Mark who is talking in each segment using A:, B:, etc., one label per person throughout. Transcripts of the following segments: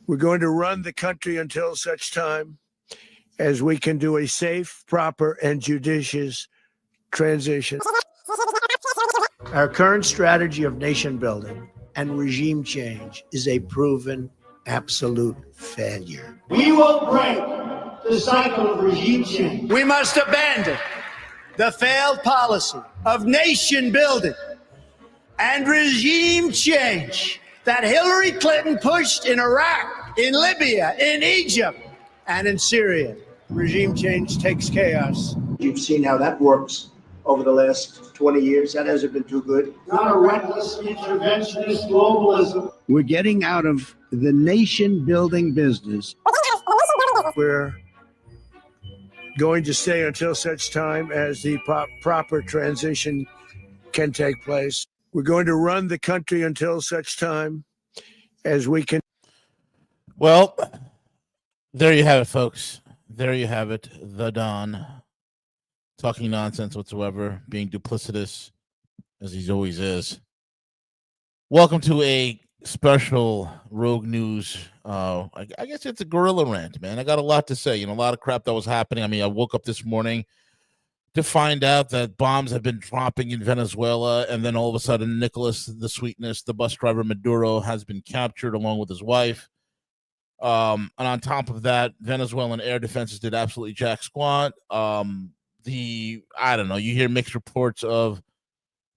A: We're going to run the country until such time as we can do a safe, proper, and judicious transition. Our current strategy of nation building and regime change is a proven absolute failure.
B: We will break the cycle of regime change.
C: We must abandon the failed policy of nation building and regime change that Hillary Clinton pushed in Iraq, in Libya, in Egypt, and in Syria. Regime change takes chaos.
B: You've seen how that works over the last 20 years. That hasn't been too good.
C: Not a reckless interventionist globalism.
B: We're getting out of the nation building business.
A: We're going to stay until such time as the proper transition can take place. We're going to run the country until such time as we can.
D: Well, there you have it, folks. There you have it. The Don talking nonsense whatsoever, being duplicitous as he always is. Welcome to a special Rogue News. I guess it's a guerrilla rant, man. I got a lot to say. A lot of crap that was happening. I mean, I woke up this morning to find out that bombs have been dropping in Venezuela, and then all of a sudden, Nicholas, the Sweetness, the bus driver Maduro, has been captured along with his wife. And on top of that, Venezuelan air defenses did absolutely jack squat. I don't know, you hear mixed reports of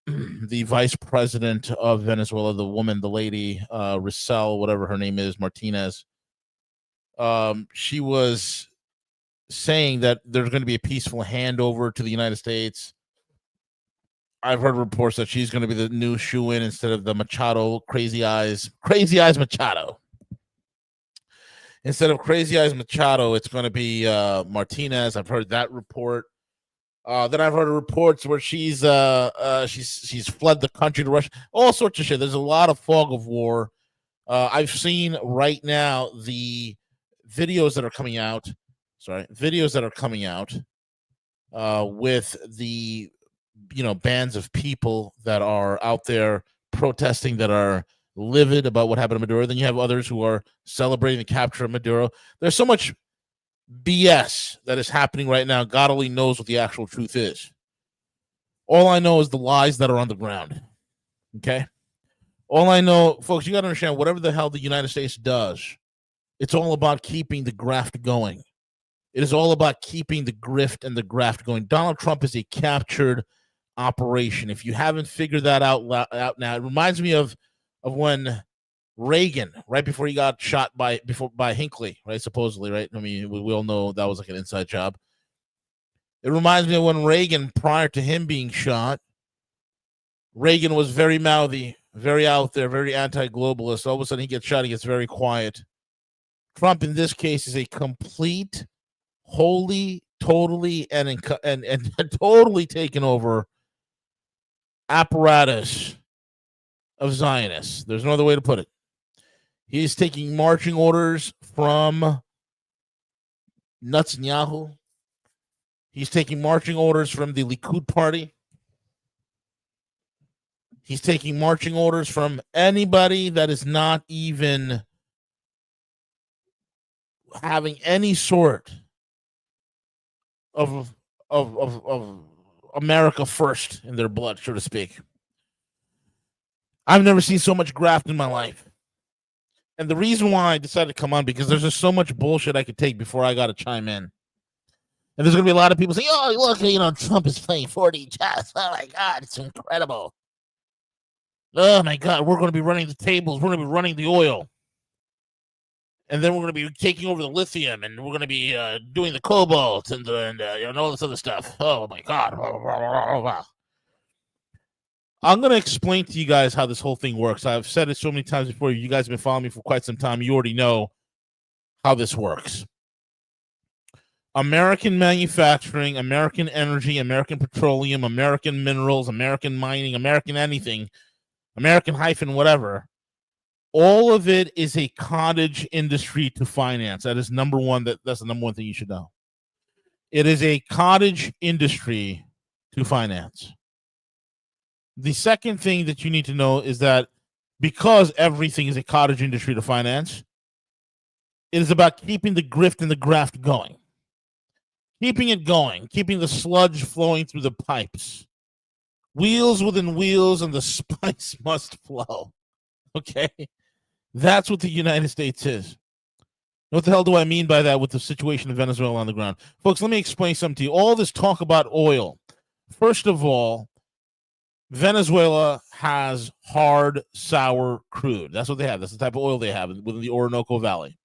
D: the vice president of Venezuela, the woman, the lady, Rissell, whatever her name is, Martinez. She was saying that there's going to be a peaceful handover to the United States. I've heard reports that she's going to be the new shoe-in instead of the Machado, Crazy Eyes Machado. Instead of Crazy Eyes Machado, it's going to be Martinez. I've heard that report. Then I've heard reports where she's fled the country to Russia. All sorts of shit. There's a lot of fog of war. I've seen right now the videos that are coming out. With the bands of people that are out there protesting, that are livid about what happened to Maduro. Then you have others who are celebrating the capture of Maduro. There's so much BS that is happening right now. God only knows what the actual truth is. All I know is the lies that are on the ground. Okay? All I know, folks, you got to understand, whatever the hell the United States does, it's all about keeping the graft going. It is all about keeping the grift and the graft going. Donald Trump is a captured operation. If you haven't figured that out now, it reminds me of when Reagan, right before he got shot by Hinckley, right? Supposedly, right? I mean, we all know that was like an inside job. It reminds me of when Reagan, prior to him being shot, Reagan was very mouthy, very out there, very anti-globalist. All of a sudden, he gets shot, he gets very quiet. Trump, in this case, is a complete, wholly, totally, and totally taken over apparatus of Zionists. There's no other way to put it. He's taking marching orders from Netanyahu. He's taking marching orders from the Likud party. He's taking marching orders from anybody that is not even having any sort of America first in their blood, so to speak. I've never seen so much graft in my life. And the reason why I decided to come on, because there's just so much bullshit I could take before I got to chime in. And there's going to be a lot of people saying, oh, look, Trump is playing 4D chess. Oh, my God, it's incredible. Oh, my God, we're going to be running the tables. We're going to be running the oil. And then we're going to be taking over the lithium, and we're going to be doing the cobalt and all this other stuff. Oh, my God. I'm going to explain to you guys how this whole thing works. I've said it so many times before. You guys have been following me for quite some time. You already know how this works. American manufacturing, American energy, American petroleum, American minerals, American mining, American anything, American hyphen whatever. All of it is a cottage industry to finance. That is number one. That's the number one thing you should know. It is a cottage industry to finance. The second thing that you need to know is that because everything is a cottage industry to finance, It is about keeping the grift and the graft going. Keeping it going, keeping the sludge flowing through the pipes. Wheels within wheels, and the spice must flow. Okay? That's what the United States is. What the hell do I mean by that with the situation of Venezuela on the ground? Folks, let me explain something to you. All this talk about oil. First of all, Venezuela has hard, sour crude. That's what they have. That's the type of oil they have within the Orinoco Valley.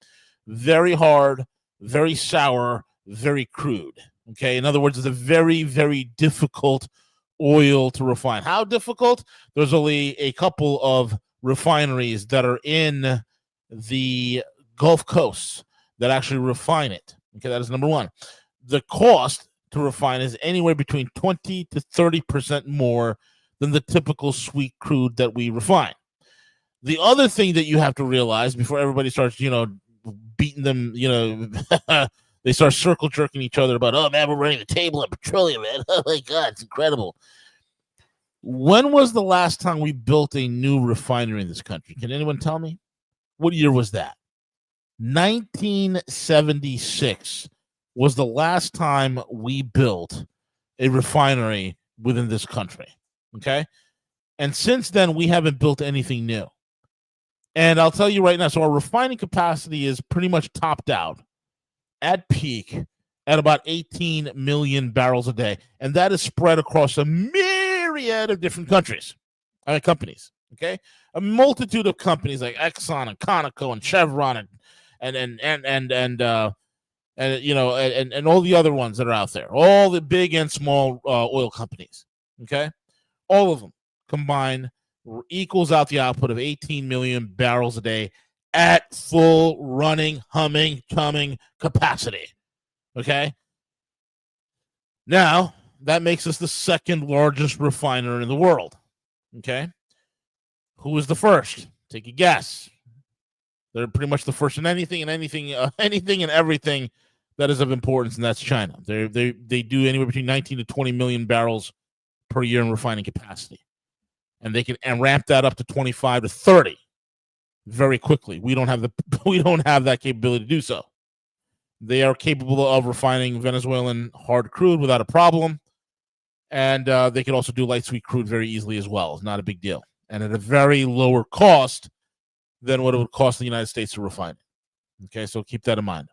D: Very hard, very sour, very crude. Okay? In other words, it's a very, very difficult oil to refine. How difficult? There's only a couple of refineries that are in the Gulf Coast that actually refine it. Okay, that is number one. The cost to refine is anywhere between 20 to 30% more than the typical sweet crude that we refine. The other thing that you have to realize before everybody starts, beating them, they start circle jerking each other about, oh man, we're running the table on petroleum, man. Oh my God, it's incredible. When was the last time we built a new refinery in this country? Can anyone tell me? What year was that? 1976 was the last time we built a refinery within this country. Okay? And since then, we haven't built anything new. And I'll tell you right now, so our refining capacity is pretty much topped out at peak at about 18 million barrels a day. And that is spread across a myriad of different companies. Okay? A multitude of companies like Exxon and Conoco and Chevron and all the other ones that are out there, all the big and small oil companies. Okay, all of them combined equals out the output of 18 million barrels a day at full running, humming capacity. Okay, now that makes us the second largest refiner in the world. Okay, who was the first? Take a guess. They're pretty much the first in anything and everything that is of importance, and that's China. They do anywhere between 19 to 20 million barrels per year in refining capacity, and they can ramp that up to 25 to 30 very quickly. We don't have that capability to do so. They are capable of refining Venezuelan hard crude without a problem, and they can also do light sweet crude very easily as well. It's not a big deal, and at a very lower cost than what it would cost the United States to refine it. Okay, so keep that in mind.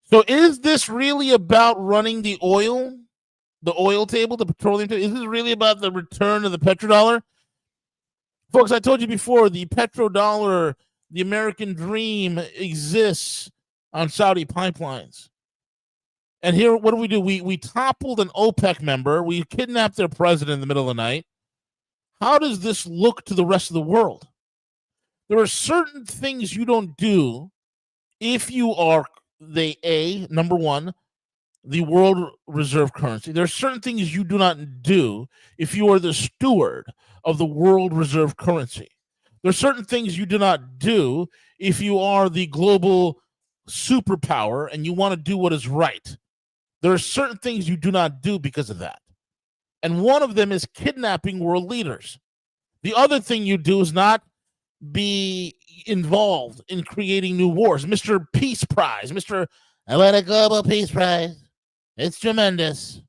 D: So is this really about running the oil table, the petroleum table? Is this really about the return of the petrodollar? Folks, I told you before, the petrodollar, the American dream, exists on Saudi pipelines. And here, what do? We toppled an OPEC member. We kidnapped their president in the middle of the night. How does this look to the rest of the world? There are certain things you don't do if you are number one, the world reserve currency. There are certain things you do not do if you are the steward of the world reserve currency. There are certain things you do not do if you are the global superpower and you want to do what is right. There are certain things you do not do because of that. And one of them is kidnapping world leaders. The other thing you do is not be involved in creating new wars. Mr. Peace Prize, I want a global peace prize. It's tremendous.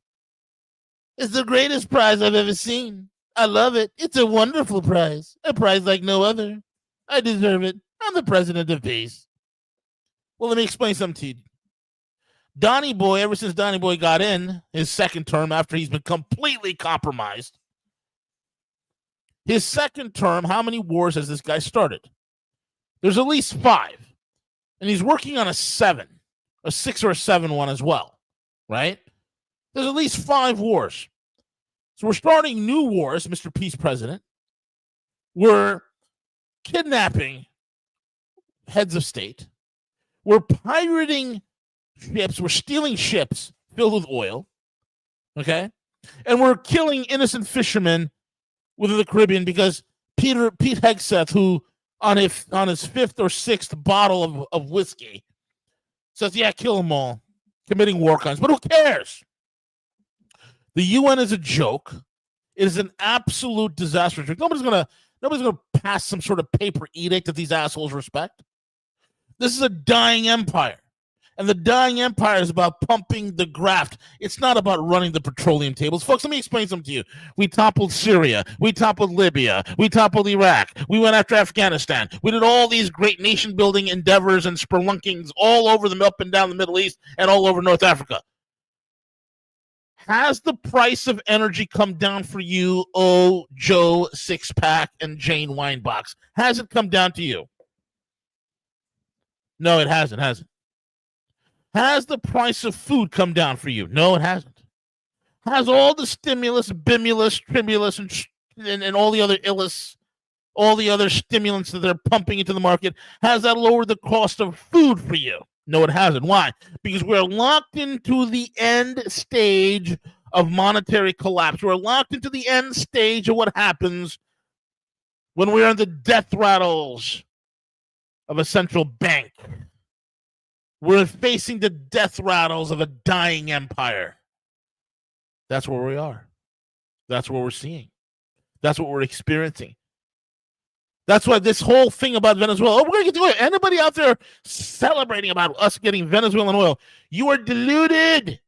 D: It's the greatest prize I've ever seen. I love it. It's a wonderful prize. A prize like no other. I deserve it. I'm the president of peace. Well, let me explain something to you. Donnie Boy, ever since Donnie Boy got in his second term after he's been completely compromised, his second term, how many wars has this guy started? There's at least 5. And he's working on a 6 or a 7 one as well, right? There's at least 5 wars. So we're starting new wars, Mr. Peace President. We're kidnapping heads of state. We're pirating ships. We're stealing ships filled with oil, okay? And we're killing innocent fishermen within the Caribbean because Pete Hegseth, who on his 5th or 6th bottle of whiskey says, yeah, kill them all, committing war crimes. But who cares? The UN is a joke. It is an absolute disaster. Nobody's gonna pass some sort of paper edict that these assholes respect. This is a dying empire. And the dying empire is about pumping the graft. It's not about running the petroleum tables. Folks, let me explain something to you. We toppled Syria. We toppled Libya. We toppled Iraq. We went after Afghanistan. We did all these great nation-building endeavors and spelunkings all over them, up and down the Middle East and all over North Africa. Has the price of energy come down for you, oh, Joe Six-Pack and Jane Winebox? Has it come down to you? No, it hasn't, has it? Has the price of food come down for you? No, it hasn't. Has all the stimulus, bimulus, tribulus, and all the other illus, all the other stimulants that they're pumping into the market, has that lowered the cost of food for you? No, it hasn't. Why? Because we're locked into the end stage of monetary collapse. We're locked into the end stage of what happens when we're in the death rattles of a central bank. We're facing the death rattles of a dying empire. That's where we are. That's what we're seeing. That's what we're experiencing. That's why this whole thing about Venezuela, we're going to get to it. Anybody out there celebrating about us getting Venezuelan oil, you are deluded.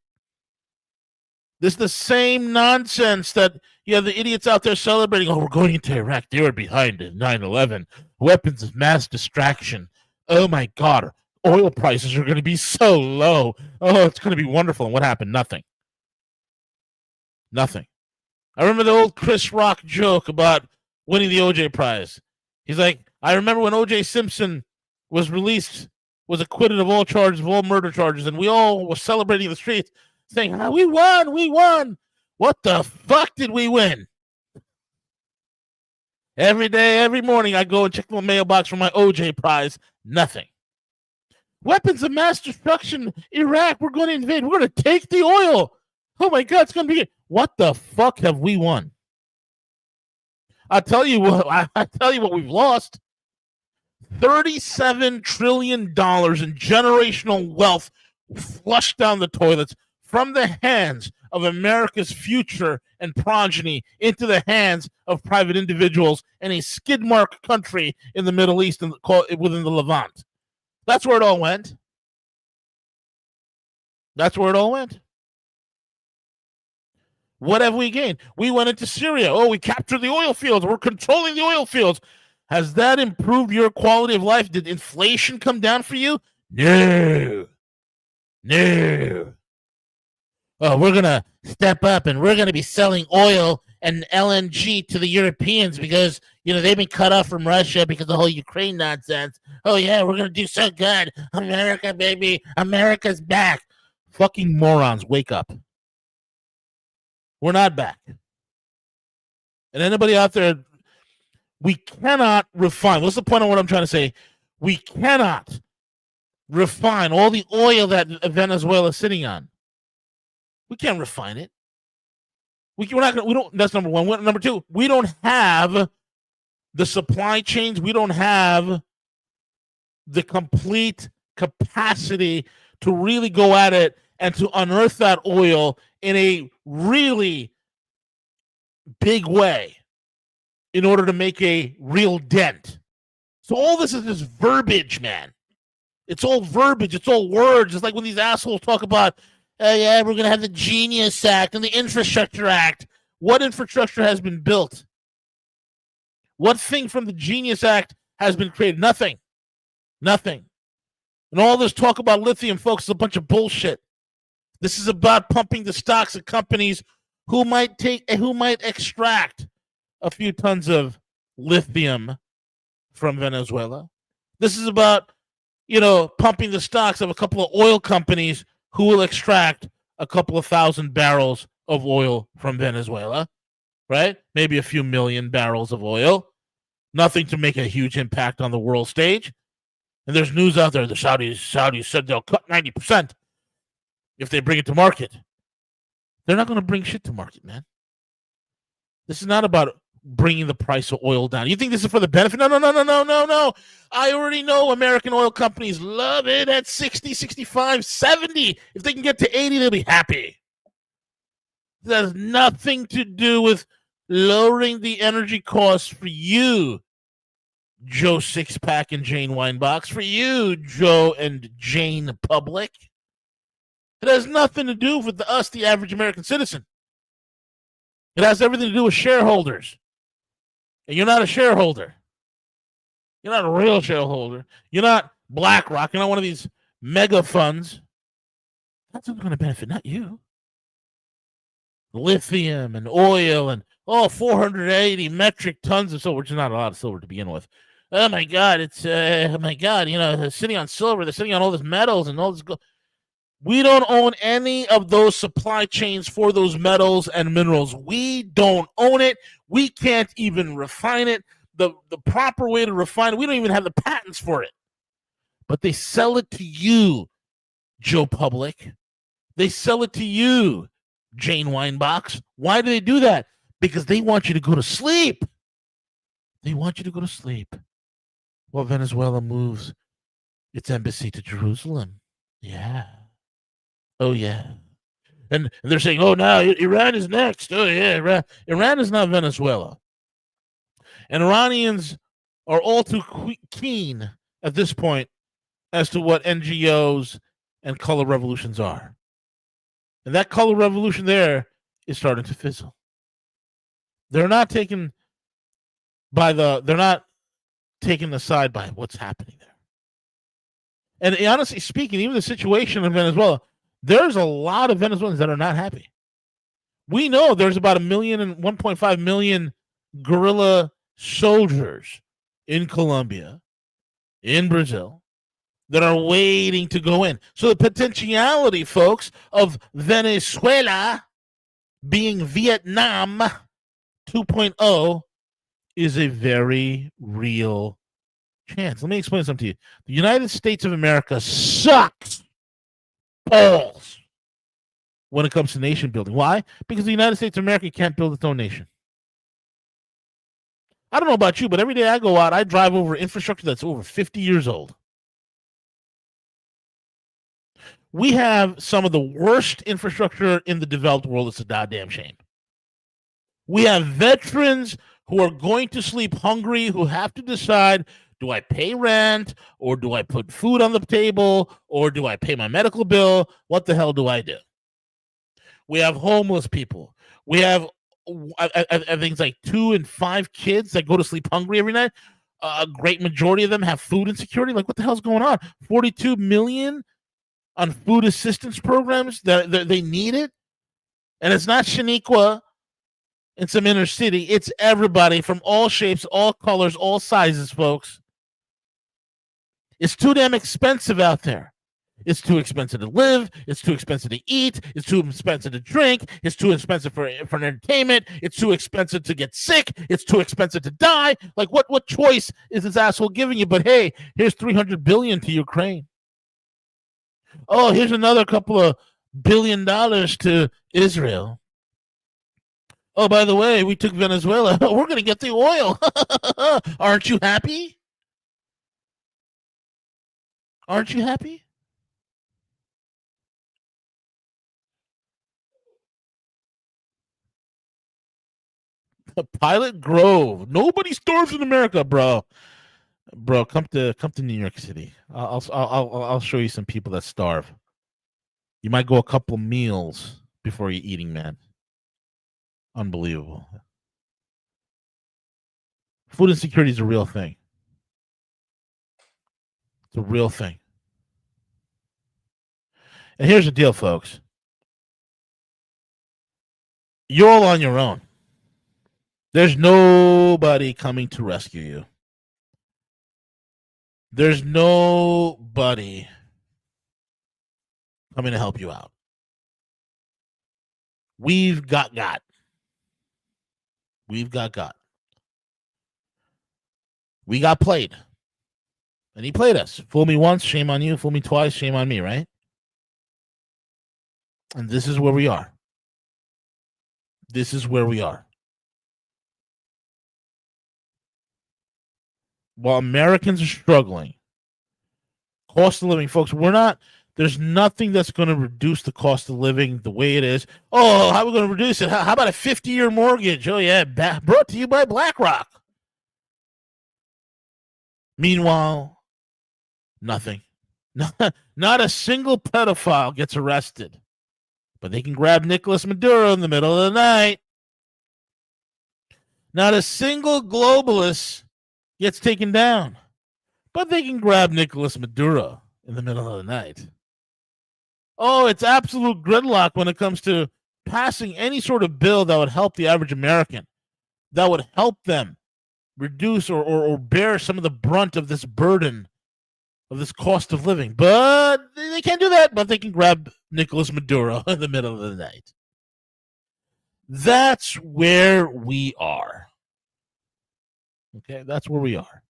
D: This is the same nonsense that you have the idiots out there celebrating. Oh, we're going into Iraq. They were behind 9/11. Weapons of mass distraction. Oh, my God. Oil prices are going to be so low. Oh, it's going to be wonderful. And what happened? Nothing. Nothing. I remember the old Chris Rock joke about winning the OJ prize. He's like, I remember when OJ Simpson was released, was acquitted of all charges, of all murder charges, and we all were celebrating in the streets saying, we won, we won. What the fuck did we win? Every day, every morning, I go and check my mailbox for my OJ prize. Nothing. Weapons of mass destruction, Iraq, we're going to invade. We're going to take the oil. Oh, my God, it's going to be... What the fuck have we won? I tell you what we've lost. $37 trillion in generational wealth flushed down the toilets from the hands of America's future and progeny into the hands of private individuals in a skid mark country in the Middle East and within the Levant. That's where it all went. That's where it all went. What have we gained? We went into Syria. Oh, we captured the oil fields. We're controlling the oil fields. Has that improved your quality of life? Did inflation come down for you? No. No. Oh, we're going to step up and we're going to be selling oil and LNG to the Europeans because, they've been cut off from Russia because of the whole Ukraine nonsense. Oh, yeah, we're going to do so good. America, baby. America's back. Fucking morons, wake up. We're not back. And anybody out there, we cannot refine. What's the point of what I'm trying to say? We cannot refine all the oil that Venezuela is sitting on. We can't refine it. That's number one. Number two, we don't have the supply chains. We don't have the complete capacity to really go at it and to unearth that oil in a really big way in order to make a real dent. So all this is just verbiage, man. It's all verbiage. It's all words. It's like when these assholes talk about, we're going to have the Genius Act and the Infrastructure Act. What infrastructure has been built? What thing from the Genius Act has been created? Nothing. Nothing. And all this talk about lithium, folks, is a bunch of bullshit. This is about pumping the stocks of companies who might extract a few tons of lithium from Venezuela. This is about, pumping the stocks of a couple of oil companies who will extract a couple of thousand barrels of oil from Venezuela, right? Maybe a few million barrels of oil. Nothing to make a huge impact on the world stage. And there's news out there. The Saudis said they'll cut 90%. If they bring it to market. They're not going to bring shit to market, man. This is not about bringing the price of oil down. You think this is for the benefit? No. I already know American oil companies love it at 60, 65, 70. If they can get to 80, they'll be happy. This has nothing to do with lowering the energy costs for you, Joe Six-Pack and Jane Winebox. For you, Joe and Jane Public. It has nothing to do with us, the average American citizen. It has everything to do with shareholders. And you're not a shareholder. You're not a real shareholder. You're not BlackRock. You're not one of these mega funds. That's what's going to benefit, not you. Lithium and oil and 480 metric tons of silver, which is not a lot of silver to begin with. Oh my God, it's they're sitting on silver, they're sitting on all this metals and all this gold. We don't own any of those supply chains for those metals and minerals. We don't own it. We can't even refine it. The proper way to refine it, we don't even have the patents for it. But they sell it to you, Joe Public. They sell it to you, Jane Winebox. Why do they do that? Because they want you to go to sleep. They want you to go to sleep. Well, Venezuela moves its embassy to Jerusalem. Yeah. Oh, yeah. And they're saying, oh, now Iran is next. Oh, yeah. Iran is not Venezuela. And Iranians are all too keen at this point as to what NGOs and color revolutions are. And that color revolution there is starting to fizzle. They're not taken aside by what's happening there. And honestly speaking, even the situation in Venezuela, there's a lot of Venezuelans that are not happy. We know there's about 1.5 million guerrilla soldiers in Colombia, in Brazil, that are waiting to go in. So the potentiality, folks, of Venezuela being Vietnam 2.0 is a very real chance. Let me explain something to you. The United States of America sucks balls when it comes to nation building. Why? Because the United States of America can't build its own nation. I don't know about you, but every day I go out, I drive over infrastructure that's over 50 years old. We have some of the worst infrastructure in the developed world. It's a goddamn shame. We have veterans who are going to sleep hungry, who have to decide, do I pay rent, or do I put food on the table, or do I pay my medical bill? What the hell do I do? We have homeless people. We have, I think it's like 2 and 5 kids that go to sleep hungry every night. A great majority of them have food insecurity. Like, what the hell's going on? 42 million on food assistance programs that they need it. And it's not Shaniqua in some inner city. It's everybody from all shapes, all colors, all sizes, folks. It's too damn expensive out there. It's too expensive to live. It's too expensive to eat. It's too expensive to drink. It's too expensive for entertainment. It's too expensive to get sick. It's too expensive to die. Like, what choice is this asshole giving you? But hey, here's $300 billion to Ukraine. Oh, here's another couple of $1 billion to Israel. Oh, by the way, we took Venezuela. We're going to get the oil. Aren't you happy? Aren't you happy? Pilot Grove. Nobody starves in America, bro. Bro, come to New York City. I'll show you some people that starve. You might go a couple meals before you're eating, man. Unbelievable. Food insecurity is a real thing. It's a real thing. And here's the deal, folks. You're all on your own. There's nobody coming to rescue you. There's nobody coming to help you out. We've got. We've got. We got played. And he played us. Fool me once, shame on you. Fool me twice, shame on me, right? And this is where we are. This is where we are. While Americans are struggling, cost of living, folks, there's nothing that's going to reduce the cost of living the way it is. Oh, how are we going to reduce it? How about a 50-year mortgage? Oh, yeah, brought to you by BlackRock. Meanwhile, nothing. Not a single pedophile gets arrested. But they can grab Nicolas Maduro in the middle of the night. Not a single globalist gets taken down. But they can grab Nicolas Maduro in the middle of the night. Oh, it's absolute gridlock when it comes to passing any sort of bill that would help the average American, that would help them reduce or bear some of the brunt of this burden, of this cost of living. But they can't do that, but they can grab Nicolas Maduro in the middle of the night. That's where we are. Okay, that's where we are.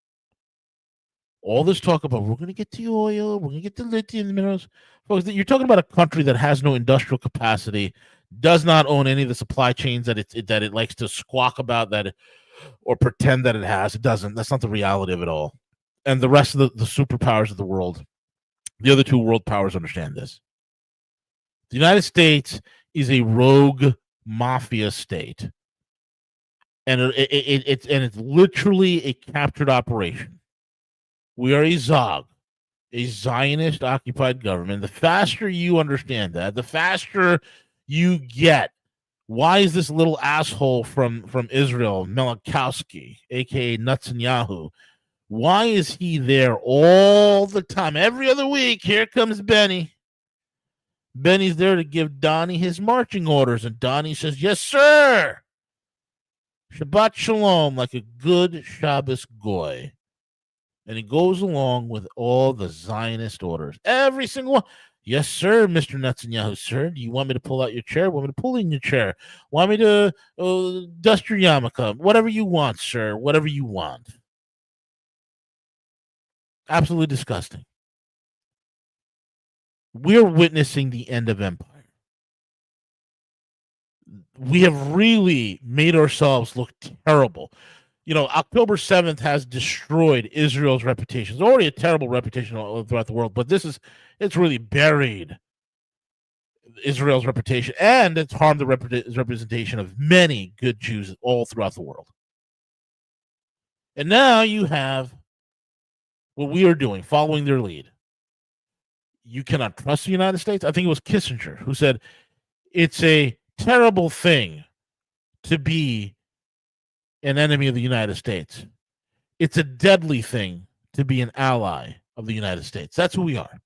D: All this talk about we're going to get the oil, we're going to get the lithium, the minerals. Folks, you're talking about a country that has no industrial capacity, does not own any of the supply chains that it likes to squawk about or pretend that it has. It doesn't. That's not the reality of it all. And the rest of the superpowers of the world, the other two world powers, understand this. The United States is a rogue mafia state, and it's literally a captured operation. We are a Zog, a Zionist occupied government. The faster you understand that, the faster you get. Why is this little asshole from Israel, Melakowski, aka Netanyahu? Why is he there all the time? Every other week, here comes Benny. Benny's there to give Donnie his marching orders, and Donnie says, "Yes, sir. Shabbat shalom," like a good Shabbos goy. And he goes along with all the Zionist orders. Every single one. "Yes, sir, Mr. Netanyahu, sir. Do you want me to pull out your chair? Want me to pull in your chair? Want me to dust your yarmulke? Whatever you want, sir. Whatever you want." Absolutely disgusting. We're witnessing the end of empire. We have really made ourselves look terrible. You know, October 7th has destroyed Israel's reputation. It's already a terrible reputation throughout the world, but it's really buried Israel's reputation, and it's harmed the representation of many good Jews all throughout the world. And now you have what we are doing, following their lead. You cannot trust the United States. I think it was Kissinger who said it's a terrible thing to be an enemy of the United States. It's a deadly thing to be an ally of the United States. That's who we are.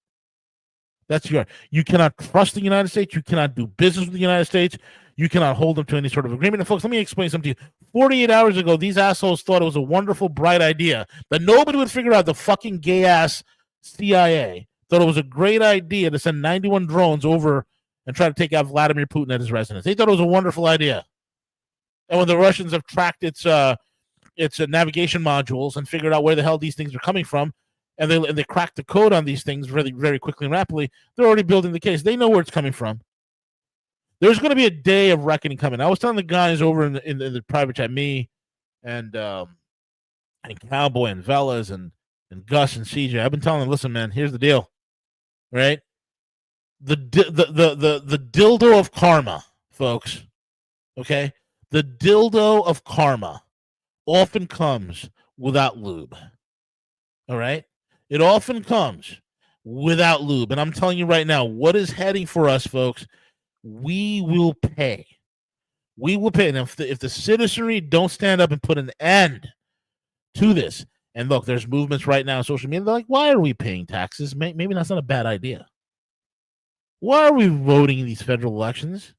D: That's who you are. You cannot trust the United States. You cannot do business with the United States. You cannot hold them to any sort of agreement. And folks, let me explain something to you. 48 hours ago, these assholes thought it was a wonderful, bright idea that nobody would figure out. The fucking gay-ass CIA thought it was a great idea to send 91 drones over and try to take out Vladimir Putin at his residence. They thought it was a wonderful idea. And when the Russians have tracked its navigation modules and figured out where the hell these things are coming from, and they cracked the code on these things very, very quickly and rapidly, they're already building the case. They know where it's coming from. There's going to be a day of reckoning coming. I was telling the guys over in the private chat, me and Cowboy and Velas and Gus and CJ. I've been telling them, listen, man, here's the deal, right? The dildo of karma, folks. Okay, the dildo of karma often comes without lube. All right, it often comes without lube, and I'm telling you right now, what is heading for us, folks? We will pay. We will pay. And if the citizenry don't stand up and put an end to this, and look, there's movements right now on social media. They're like, why are we paying taxes? Maybe that's not a bad idea. Why are we voting in these federal elections?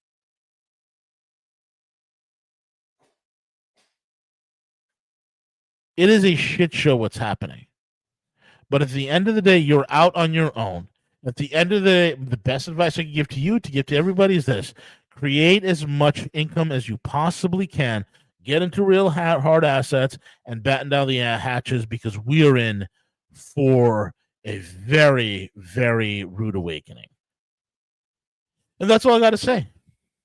D: It is a shit show what's happening. But at the end of the day, you're out on your own. At the end of the day, the best advice I can give to you, to give to everybody, is this: create as much income as you possibly can, get into real hard assets, and batten down the hatches, because we are in for a very, very rude awakening. And that's all I got to say.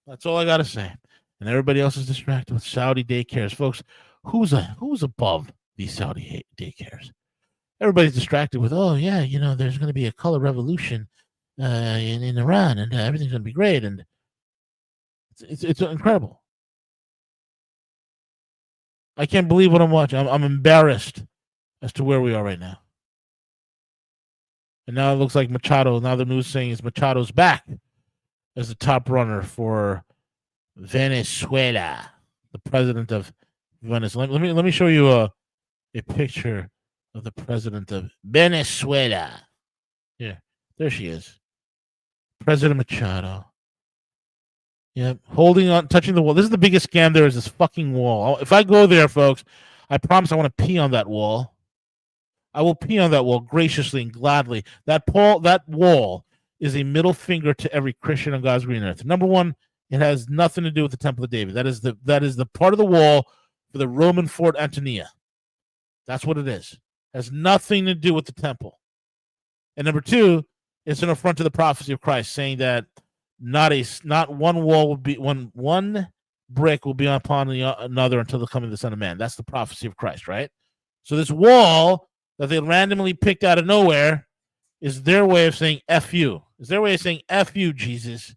D: That's all I got to say. And everybody else is distracted with Saudi daycares. Folks, who's above these Saudi daycares? Everybody's distracted with, oh, yeah, there's going to be a color revolution in Iran, and everything's going to be great. And it's incredible. I can't believe what I'm watching. I'm embarrassed. as to where we are right now. And now it looks like Machado, now the news saying is Machado's back as the top runner for Venezuela, the president of Venezuela. Let me show you a picture of the president of Venezuela. Yeah, there she is. President Machado. Yeah, holding on, touching the wall. This is the biggest scam there is, this fucking wall. If I go there, folks, I promise I want to pee on that wall. I will pee on that wall graciously and gladly. That wall is a middle finger to every Christian on God's green earth. Number one, it has nothing to do with the Temple of David. That is the part of the wall for the Roman Fort Antonia. That's what it is. It has nothing to do with the temple. And number two, it's an affront to the prophecy of Christ, saying that not one wall will be one brick will be upon another until the coming of the Son of Man. That's the prophecy of Christ, right? So this wall that they randomly picked out of nowhere is their way of saying F you. Is their way of saying F you, Jesus.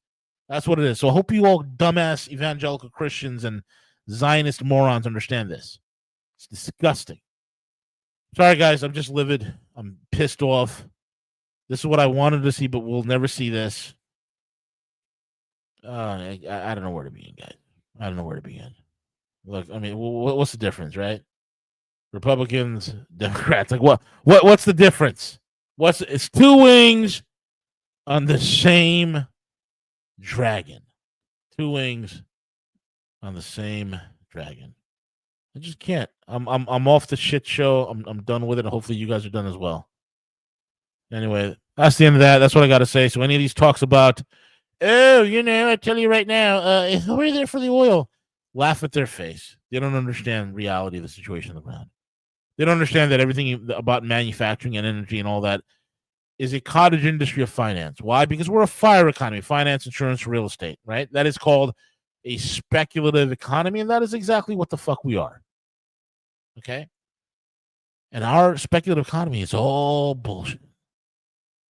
D: That's what it is. So I hope you all dumbass evangelical Christians and Zionist morons understand this. It's disgusting. Sorry, guys. I'm just livid. I'm pissed off. This is what I wanted to see, but we'll never see this. I don't know where to begin, guys. I don't know where to begin. Look, I mean, what's the difference, right? Republicans, Democrats. Like, what's the difference? It's two wings on the same dragon. Two wings on the same dragon. I just can't. I'm off the shit show. I'm done with it. Hopefully you guys are done as well. Anyway, that's the end of that. That's what I got to say. So any of these talks about, I tell you right now, we're there for the oil. Laugh at their face. They don't understand reality of the situation on the ground. They don't understand that everything about manufacturing and energy and all that is a cottage industry of finance. Why? Because we're a fire economy, finance, insurance, real estate, right? That is called a speculative economy, and that is exactly what the fuck we are. Okay? And our speculative economy is all bullshit.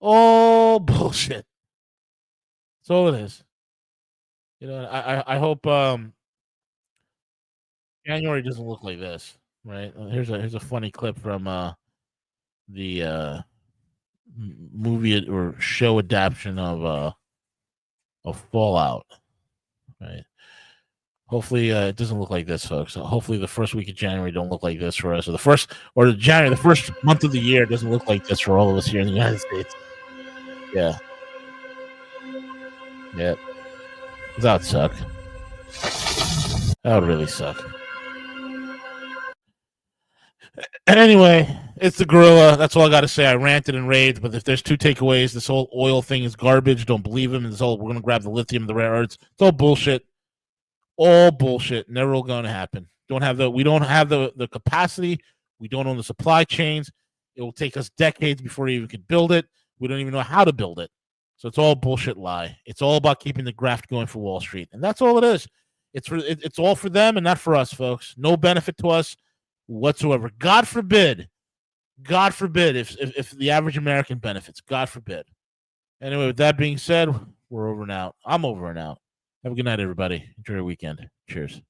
D: All bullshit. That's all it is. I hope January doesn't look like this, right? Here's a funny clip from the movie or show adaptation of Fallout, right? Hopefully it doesn't look like this, folks. Hopefully the first week of January don't look like this for us, or the first month of the year doesn't look like this for all of us here in the United States. Yeah. That would suck. That would really suck. Anyway, it's the Guerrilla. That's all I got to say. I ranted and raved, but if there's two takeaways, this whole oil thing is garbage. Don't believe him. We're going to grab the lithium, the rare earths. It's all bullshit. All bullshit. Never going to happen. We don't have the capacity. We don't own the supply chains. It will take us decades before we even could build it. We don't even know how to build it. So it's all bullshit lie. It's all about keeping the graft going for Wall Street. And that's all it is. It's all for them and not for us, folks. No benefit to us whatsoever. God forbid if the average American benefits. God forbid. Anyway, with that being said, we're over and out. I'm over and out. Have a good night, everybody. Enjoy your weekend. Cheers.